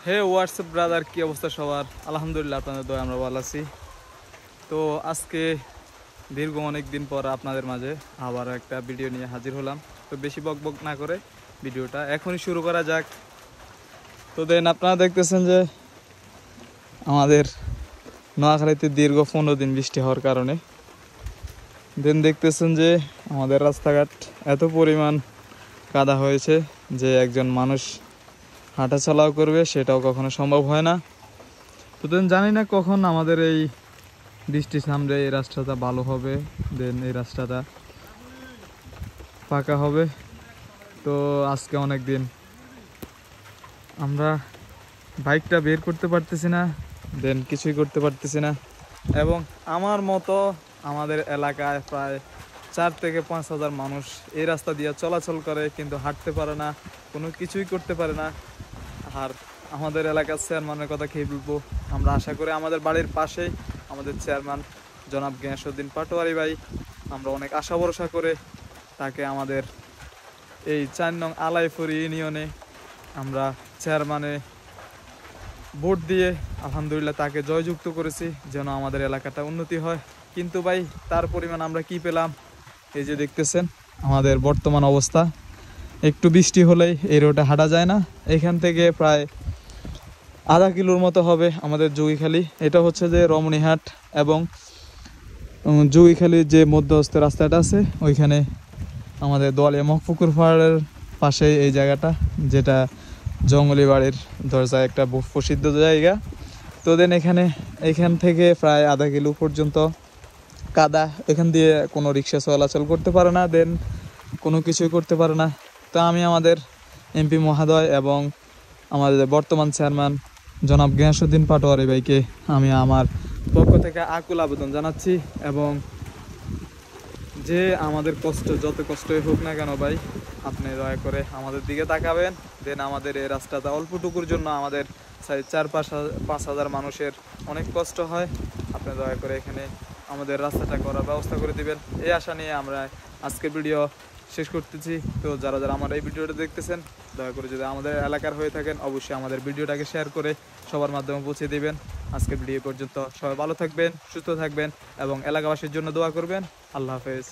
হে WhatsApp brother, কি অবস্থা সবার? আলহামদুলিল্লাহ, আপনাদের দয়া আমরা ভালো আছি। তো আজকে দীর্ঘ অনেক দিন পর আপনাদের মাঝে আবার একটা ভিডিও নিয়ে হাজির হলাম। তো বেশি বকবক না করে ভিডিওটা এখনই শুরু করা যাক। তো আপনারা দেখতেছেন যে আমাদের নোয়াখালীতে দীর্ঘ 15 দিন বৃষ্টি হওয়ার কারণে দেখতেছেন যে আমাদের রাস্তাঘাট এত পরিমাণ কাদা হয়েছে যে একজন মানুষ হাঁটা চলাও করবে সেটাও কখনো সম্ভব হয় না। তো জানি না কখন আমাদের এই বৃষ্টি সামনে এই রাস্তাটা ভালো হবে, এই রাস্তাটা পাকা হবে। তো আজকে অনেক দিন আমরা বাইকটা বের করতে পারতেছি না, কিছুই করতে পারতেছি না। এবং আমার মতো আমাদের এলাকায় প্রায় 4 থেকে 5 হাজার মানুষ এই রাস্তা দিয়ে চলাচল করে, কিন্তু হাঁটতে পারে না, কোনো কিছুই করতে পারে না। আর আমাদের এলাকার চেয়ারম্যানের কথা খেয়ে বলবো, আমরা আশা করি আমাদের বাড়ির পাশেই আমাদের চেয়ারম্যান জনাব গিয়াসউদ্দিন পাটোয়ারি ভাই, আমরা অনেক আশা ভরসা করে তাকে আমাদের এই 4 নং আলাইপুরি ইউনিয়নে আমরা চেয়ারম্যানে ভোট দিয়ে আলহামদুলিল্লাহ তাকে জয়যুক্ত করেছি যেন আমাদের এলাকাটা উন্নতি হয়। কিন্তু ভাই তার পরিমাণ আমরা কি পেলাম? এই যে দেখতেছেন আমাদের বর্তমান অবস্থা। একটু বৃষ্টি হলেই এই রোডে হাঁটা যায় না। এখান থেকে প্রায় আধা কিলোর মতো হবে আমাদের যোগীখালি। এটা হচ্ছে যে রমণীহাট এবং যোগীখালির যে মধ্যস্থ রাস্তাটা আছে ওইখানে আমাদের দোয়ালিয়া মহপুকুর পাহাড়ের পাশে এই জায়গাটা, যেটা জঙ্গলি বাড়ির দরজায় একটা প্রসিদ্ধ জায়গা। তো এখান থেকে প্রায় আধা কিলো পর্যন্ত কাদা। এখান দিয়ে কোনো রিক্সা চলাচল করতে পারে না, কোনো কিছুই করতে পারে না। তা আমি আমাদের এমপি মহোদয় এবং আমাদের বর্তমান চেয়ারম্যান জনাব গিয়াসউদ্দিন পাটোয়ারি ভাইকে আমি আমার পক্ষ থেকে আকুল আবেদন জানাচ্ছি, এবং যে আমাদের কষ্ট, যত কষ্টই হোক না কেন ভাই, আপনি দয়া করে আমাদের দিকে তাকাবেন। আমাদের এই রাস্তাটা অল্পটুকুর জন্য আমাদের 4-5 হাজার মানুষের অনেক কষ্ট হয়। আপনি দয়া করে এখানে আমাদের রাস্তাটা করার ব্যবস্থা করে দিবেন, এই আশা নিয়ে আমরা আজকের ভিডিও শেষ করতেছি। তো যারা আমার এই ভিডিওটা দেখতেছেন, দয়া করে যদি আমাদের এলাকার হয়ে থাকেন অবশ্যই আমাদের ভিডিওটাকে শেয়ার করে সবার মাধ্যমে পৌঁছে দিবেন। আজকের ভিডিও পর্যন্ত সবাই ভালো থাকবেন, সুস্থ থাকবেন এবং এলাকাবাসীর জন্য দোয়া করবেন। আল্লাহ হাফেজ।